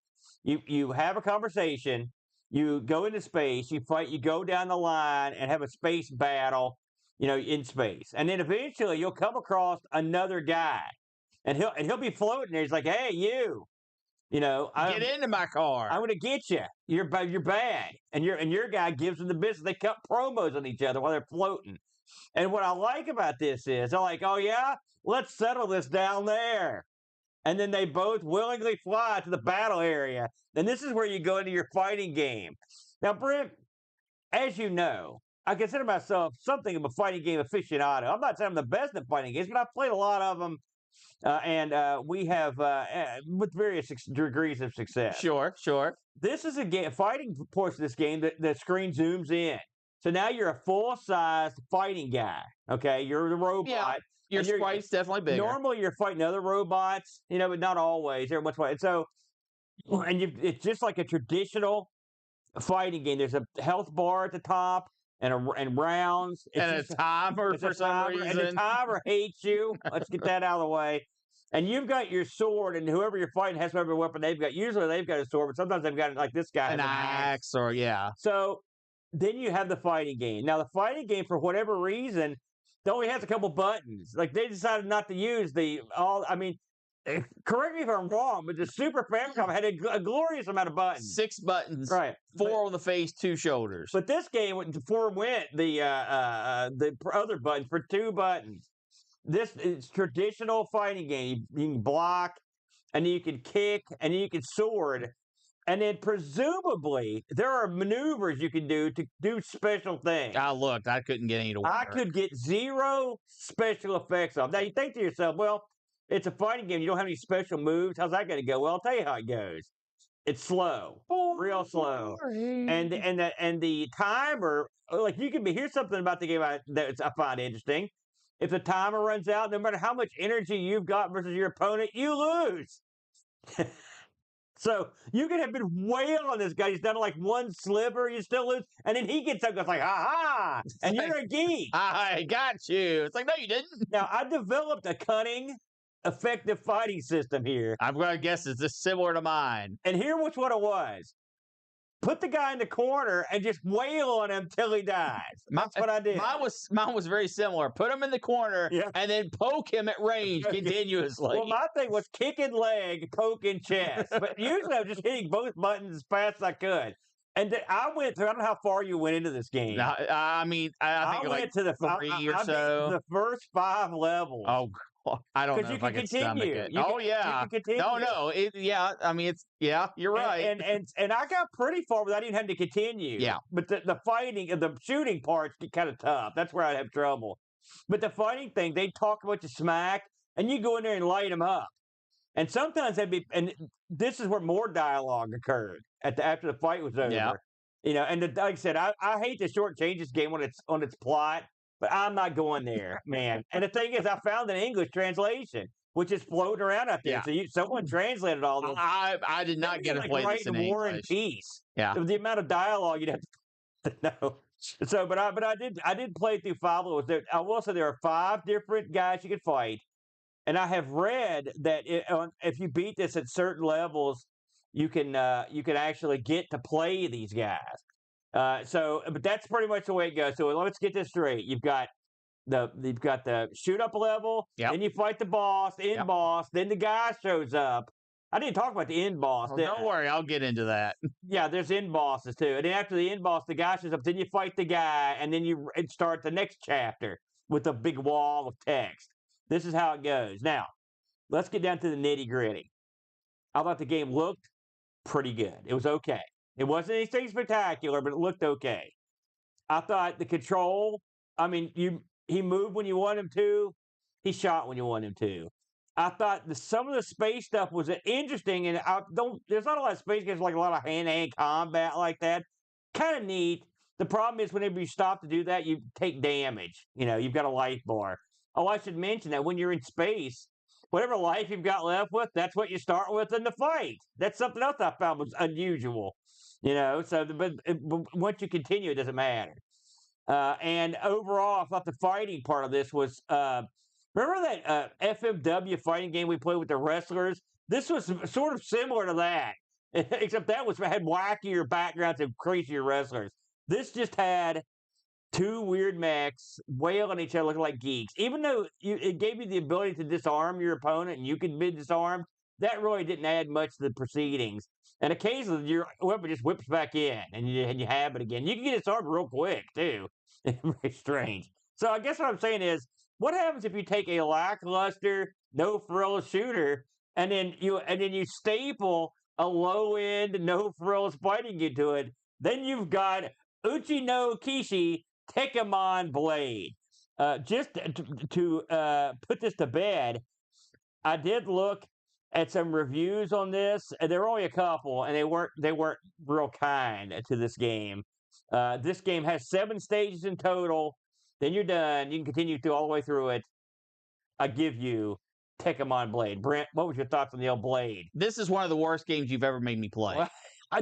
You have a conversation, you go into space, you fight, you go down the line and have a space battle, in space. And then eventually you'll come across another guy. And he'll be floating there. He's like, "Hey, you. You know, Get into my car. I'm going to get you. You're bad, and your guy gives them the business. They cut promos on each other while they're floating. And what I like about this is they're like, oh yeah, let's settle this down there. And then they both willingly fly to the battle area. And this is where you go into your fighting game. Now, Brent, as you know, I consider myself something of a fighting game aficionado. I'm not saying I'm the best at fighting games, but I've played a lot of them, and we have with various degrees of success. Sure. This is a fighting portion of this game that the screen zooms in. So now you're a full-size fighting guy. Okay, you're the robot. Yeah, your sprite's definitely bigger. Normally, you're fighting other robots, you know, but not always. Every once in a while. And so, it's just like a traditional fighting game. There's a health bar at the top and rounds. And a timer for some reason. And the timer hates you. Let's get that out of the way. And you've got your sword, and whoever you're fighting has whatever weapon they've got. Usually they've got a sword, but sometimes they've got like this guy. An axe or yeah. So then you have the fighting game. Now the fighting game, for whatever reason, it only has a couple buttons. Like they decided not to use correct me if I'm wrong, but the Super Famicom had a glorious amount of buttons. 6 buttons. Right. 4 on the face, 2 shoulders. But this game went the other buttons for 2 buttons. This is traditional fighting game. You can block, and you can kick, and you can sword. And then presumably there are maneuvers you can do to do special things. I looked. I couldn't get any to work. I could get 0 special effects off. Now you think to yourself, well, it's a fighting game. You don't have any special moves. How's that going to go? Well, I'll tell you how it goes. It's slow, real slow, and the timer. Like here's something about the game that I find interesting. If the timer runs out, no matter how much energy you've got versus your opponent, you lose. So you could have been wailing on this guy. He's done like 1 sliver, you still lose, and then he gets up, goes like, "Ha ha!" And you're a geek. I got you. It's like, no, you didn't. Now I developed a cunning, effective fighting system here. I'm going to guess it's just similar to mine. And here was what it was. Put the guy in the corner and just wail on him till he dies. That's what I did. Mine was very similar. Put him in the corner and then poke him at range continuously. Well, my thing was kicking leg, poking chest. But usually I was just hitting both buttons as fast as I could. And I went through, I don't know how far you went into this game. I mean, I think went like to the 3 or so. The first 5 levels. Oh, I don't know if I can stomach it. Yeah. No. I mean, you're right. And I got pretty far without even having to continue. Yeah. But the fighting and the shooting parts get kind of tough. That's where I have trouble. But the fighting thing, they talk a bunch of smack, and you go in there and light them up. And sometimes and this is where more dialogue occurred after the fight was over. Yeah. You know, and like I said, I hate to shortchange this game on its plot. But I'm not going there, man. And the thing is, I found an English translation, which is floating around out there. Yeah. So someone translated all this. I did not get to play this in English. War and Peace. Yeah. The amount of dialogue you'd have to know. So, but I did play through 5 levels. I will say there are 5 different guys you can fight, and I have read that if you beat this at certain levels, you can actually get to play these guys. But that's pretty much the way it goes. So let's get this straight. You've got the shoot up level, then you fight the boss, the end boss, then the guy shows up. I didn't talk about the end boss. Don't worry, I'll get into that. Yeah, there's end bosses too. And then after the end boss, the guy shows up, then you fight the guy, and then you start the next chapter with a big wall of text. This is how it goes. Now, let's get down to the nitty-gritty. I thought the game looked pretty good. It was okay. It wasn't anything spectacular, but it looked okay. I thought the control, I mean, he moved when you want him to. He shot when you want him to. I thought some of the space stuff was interesting, and there's not a lot of space games like a lot of hand-to-hand combat like that. Kind of neat. The problem is whenever you stop to do that, you take damage. You know, you've got a life bar. Oh, I should mention that when you're in space, whatever life you've got left with, that's what you start with in the fight. That's something else I found was unusual. You know, but once you continue, it doesn't matter. And overall, I thought the fighting part of this was, remember that FMW fighting game we played with the wrestlers? This was sort of similar to that, except that had wackier backgrounds and crazier wrestlers. This just had 2 weird mechs wailing each other looking like geeks. Even though it gave you the ability to disarm your opponent and you could be disarmed, that really didn't add much to the proceedings. And occasionally your weapon just whips back in, and you have it again. You can get disarmed real quick too. Very strange. So I guess what I'm saying is, what happens if you take a lackluster, no frills shooter, and then you staple a low end, no frills fighting into it? Then you've got Uchuu no Kishi Tekkaman Blade. Just to put this to bed, I did look at some reviews on this, and there were only a couple, and they weren't real kind to this game. This game has 7 stages in total. Then you're done. You can continue through all the way through it. I give you Tekkaman Blade. Brent, what was your thoughts on the old Blade? This is one of the worst games you've ever made me play. Well,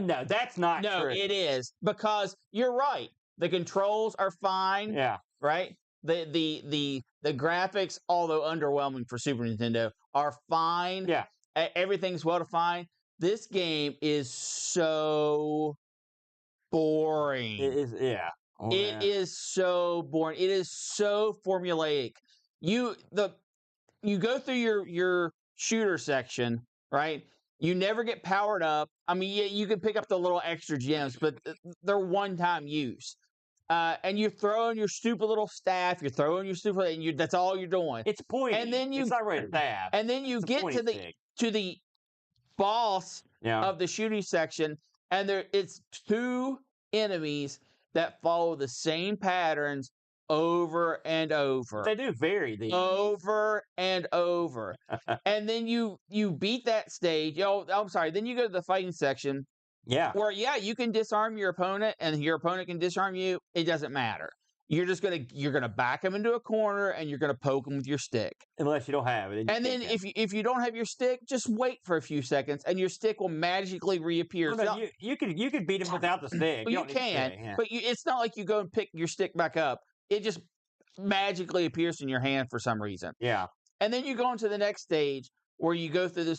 no, that's not no, true. it is, because you're right. The controls are fine. Yeah. Right? The graphics, although underwhelming for Super Nintendo, are fine. Yeah. Everything's well defined. This game is so boring. It is, yeah. Oh, It is so boring. It is so formulaic. You go through your shooter section, right? You never get powered up. I mean, yeah, you can pick up the little extra gems, but they're one-time use. And you're throwing your stupid little staff. You're throwing your stupid, and that's all you're doing. It's pointy. And then it's not really a staff. And then you get to the boss of the shooting section, and it's 2 enemies that follow the same patterns over and over. They do vary these. Over and over. And then you beat that stage. Oh, I'm sorry. Then you go to the fighting section. Yeah. Where, you can disarm your opponent, and your opponent can disarm you. It doesn't matter. You're gonna back them into a corner, and you're gonna poke them with your stick. Unless you don't have it. And then if you don't have your stick, just wait for a few seconds, and your stick will magically reappear. Well, no, you can beat them without the stick. Well, you can, but it's not like you go and pick your stick back up. It just magically appears in your hand for some reason. Yeah. And then you go into the next stage, where you go through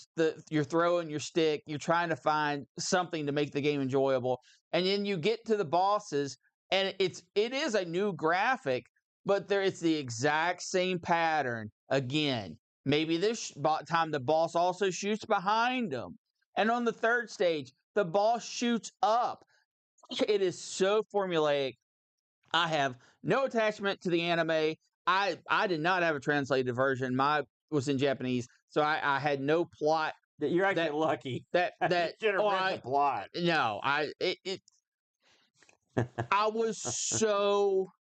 you're throwing your stick, you're trying to find something to make the game enjoyable, and then you get to the bosses, and it is a new graphic, but it's the exact same pattern again. Maybe this time the boss also shoots behind them, and on the 3rd stage the boss shoots up. It is so formulaic. I have no attachment to the anime. I did not have a translated version. My was in Japanese, so I had no plot. You're actually lucky. That should have read the plot. No, I was so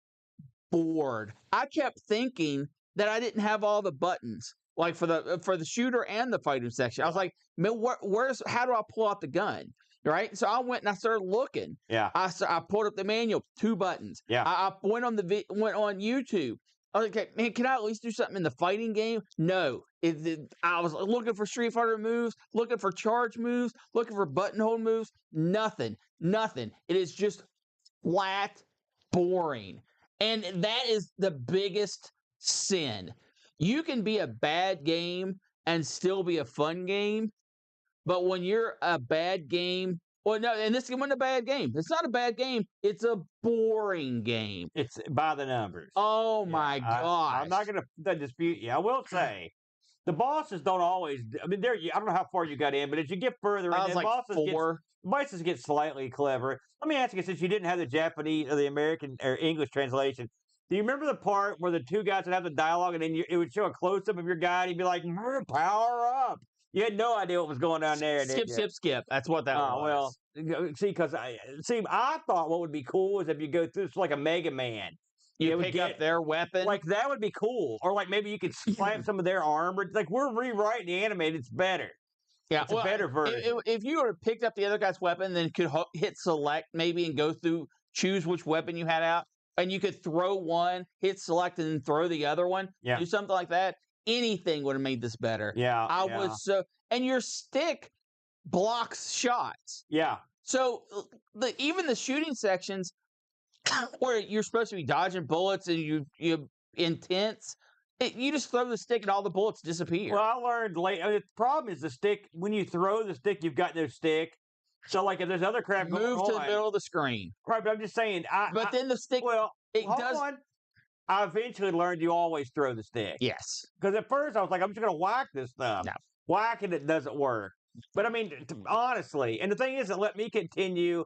bored. I kept thinking that I didn't have all the buttons, like for the shooter and the fighting section. I was like, man, how do I pull out the gun? Right, so I went and I started looking. Yeah, I pulled up the manual, 2 buttons. Yeah, I went on YouTube. I was like, man, can I at least do something in the fighting game? No. I was looking for Street Fighter moves, looking for charge moves, looking for button hold moves. Nothing. It is just flat boring. And that is the biggest sin. You can be a bad game and still be a fun game, but when you're a bad game, well, no, and this wasn't a bad game. It's not a bad game. It's a boring game. It's by the numbers. Oh, my gosh. I'm not going to dispute you. I will say, the bosses don't always. I mean, I don't know how far you got in, but as you get further in, like bosses get slightly clever. Let me ask you, since you didn't have the Japanese or the American or English translation, do you remember the part where the 2 guys would have the dialogue, and then it would show a close-up of your guy, and he'd be like, power up. You had no idea what was going on there. Skip. That's what that was. Well, I thought what would be cool is if you go through, it's like a Mega Man. You pick up their weapon. Like, that would be cool. Or, like, maybe you could slap some of their armor. Like, we're rewriting the anime, and it's better. Yeah, it's a better version. If you would have picked up the other guy's weapon, then could hit select maybe and go through, choose which weapon you had out, and you could throw one, hit select, and then throw the other one. Yeah. Do something like that. Anything would have made this better. Yeah. I was so, and your stick blocks shots. Yeah. So even the shooting sections where you're supposed to be dodging bullets and you intense, you just throw the stick and all the bullets disappear. Well, I learned late. I mean, the problem is the stick. When you throw the stick, you've got no stick. So, like, if there's other crap going on, move to the middle of the screen. Right, but I'm just saying. Then the stick. Well, hold does. On. I eventually learned you always throw the stick. Yes. Because at first I was like, I'm just going to whack this stuff. No. whacking it doesn't work. But I mean, honestly, and the thing is, it let me continue.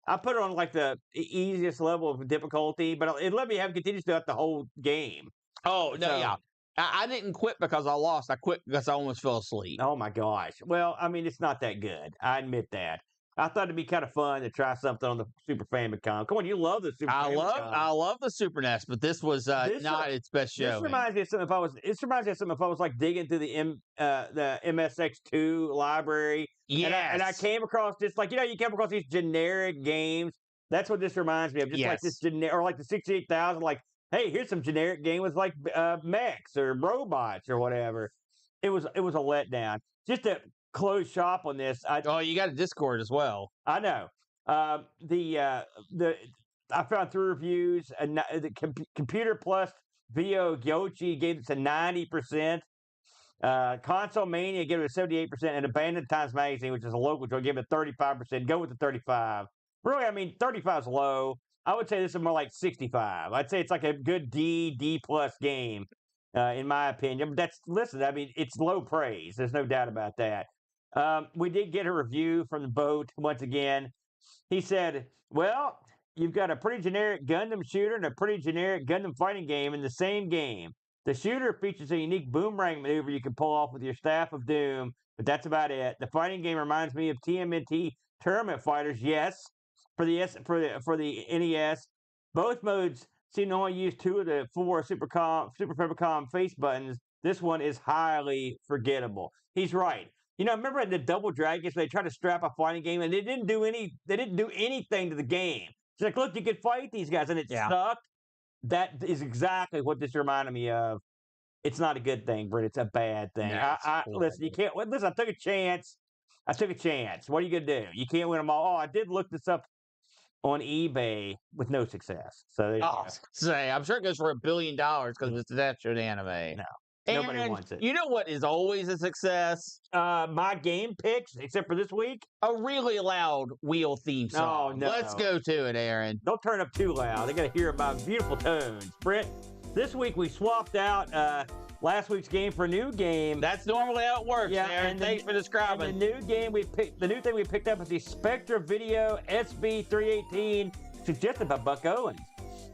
I put it on like the easiest level of difficulty, but it let me have continuous throughout the whole game. Oh no, So, yeah. I didn't quit because I lost. I quit because I almost fell asleep. oh my gosh. Well, I mean, it's not that good. I admit that. I thought it'd be kind of fun to try something on the Super Famicom. Come on, you love the Super Famicom. I love the Super NES, but this was not its best This showing. reminds me of something. This reminds me of something. If I was like digging through the MSX2 library, and I came across this, like you came across these generic games. That's what this reminds me of. Just like this generic, or like the 68,000. Like, hey, here's some generic game with like mechs or robots or whatever. It was a letdown. Just to close shop on this. You got a Discord as well. I know. The I found 3 reviews. And the Computer Plus VO Gyochi gave it a 90%. Console Mania gave it a 78%, and Abandoned Times Magazine, which is a local joint, gave it a 35%. Go with the 35. Really, I mean, 35 is low. I would say this is more like 65. I'd say it's like a good D plus game, in my opinion. But listen, I mean, it's low praise. There's no doubt about that. We did get a review from the boat once again. He said, well, you've got a pretty generic Gundam shooter and a pretty generic Gundam fighting game in the same game. The shooter features a unique boomerang maneuver you can pull off with your Staff of Doom, but that's about it. The fighting game reminds me of TMNT Tournament Fighters, yes, for the NES. Both modes seem to only use 2 of the 4 Super Famicom face buttons. This one is highly forgettable. He's right. Remember the Double Dragons? They tried to strap a fighting game, and they didn't do anything to the game. It's like, look, you could fight these guys, and it sucked. That is exactly what this reminded me of. It's not a good thing, Britt. It's a bad thing. Listen, you can't. Listen, I took a chance. What are you gonna do? You can't win them all. Oh, I did look this up on eBay with no success. So there you go. Say, I'm sure it goes for $1 billion because it's that short anime. No. Nobody wants it. You know what is always a success? My game picks, except for this week. A really loud wheel theme song. Oh, no. Let's go to it, Aaron. Don't turn up too loud. They got to hear my beautiful tones. Brent, this week we swapped out last week's game for a new game. That's normally how it works, Aaron. Thanks for describing. The new thing we picked up is the Spectra Video SB318, suggested by Buck Owens.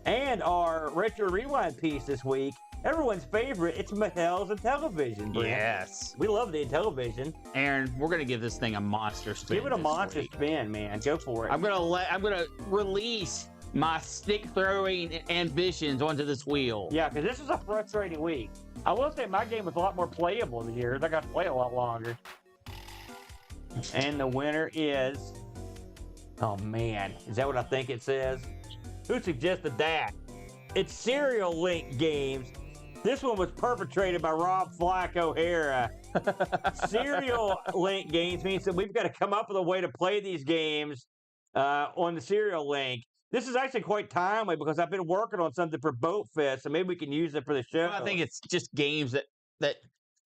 And our Retro Rewind piece this week, everyone's favorite, it's Mattel's Intellivision, Brent. Yes. We love the Intellivision. Aaron, we're going to give this thing a monster spin. Give it a monster spin, man. Go for it. I'm going to release my stick throwing ambitions onto this wheel. Yeah, because this is a frustrating week. I will say my game was a lot more playable this year. I got to play a lot longer. And the winner is... Oh, man. Is that what I think it says? Who suggested that? It's Serial Link Games. This one was perpetrated by Rob Flack O'Hara. Serial Link Games means that we've got to come up with a way to play these games on the Serial Link. This is actually quite timely because I've been working on something for Boatfest, so maybe we can use it for the show. Well, I think it's just games that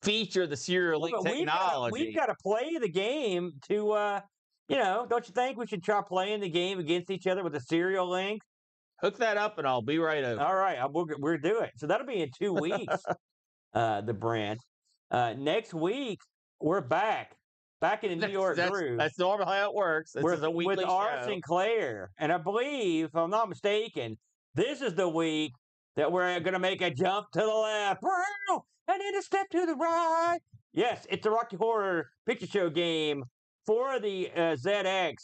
feature the Serial Link technology. We've got to play the game to, don't you think we should try playing the game against each other with a Serial Link? Hook that up and I'll be right over. All right, we'll do it. So that'll be in 2 weeks, the brand. Next week, we're back in the New York groove. That's normally how it works. This is a weekly with show. R. Sinclair. And I believe, if I'm not mistaken, this is the week that we're going to make a jump to the left. And then a step to the right. Yes, it's a Rocky Horror Picture Show game for the ZX.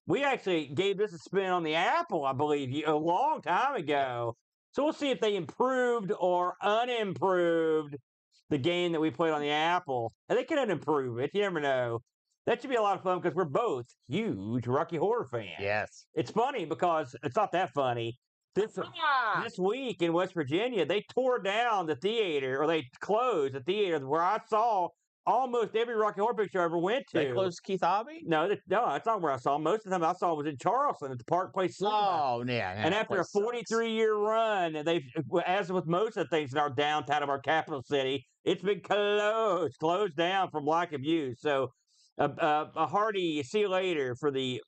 We actually gave this a spin on the Apple, I believe, a long time ago. So we'll see if they improved or unimproved the game that we played on the Apple. And they could unimprove it. You never know. That should be a lot of fun because we're both huge Rocky Horror fans. Yes. It's funny because it's not that funny. This week in West Virginia, they tore down the theater, or they closed the theater where I saw almost every Rocky Horror Picture I ever went to. They closed Keith Hobby? No, that's not where I saw them. Most of the time I saw was in Charleston at the Park Place Cinema. Oh, yeah. And after a 43-year run, as with most of the things in our downtown of our capital city, it's been closed down from lack of use. So a hearty see you later for the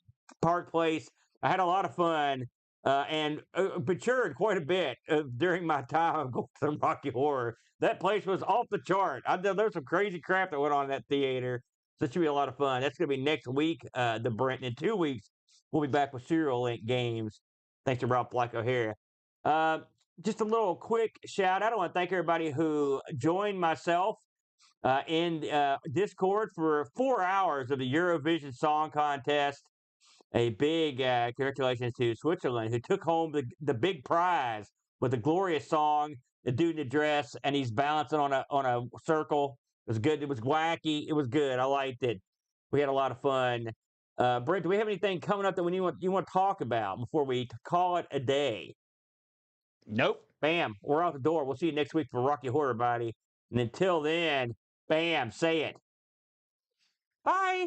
Park Place. I had a lot of fun and matured quite a bit during my time of going to Rocky Horror. That place was off the chart. There's some crazy crap that went on in that theater. So it should be a lot of fun. That's going to be next week, the Brent. In 2 weeks, we'll be back with Serial Link Games. Thanks to Rob Flacco here. Uh, just a little quick shout out. I want to thank everybody who joined myself in Discord for 4 hours of the Eurovision Song Contest. A big congratulations to Switzerland, who took home the big prize with a glorious song, the dude in the dress, and he's balancing on a circle. It was good. It was wacky. It was good. I liked it. We had a lot of fun. Brent, do we have anything coming up that you want to talk about before we call it a day? Nope. Bam, we're out the door. We'll see you next week for Rocky Horror, buddy. And until then, bam, say it. Bye.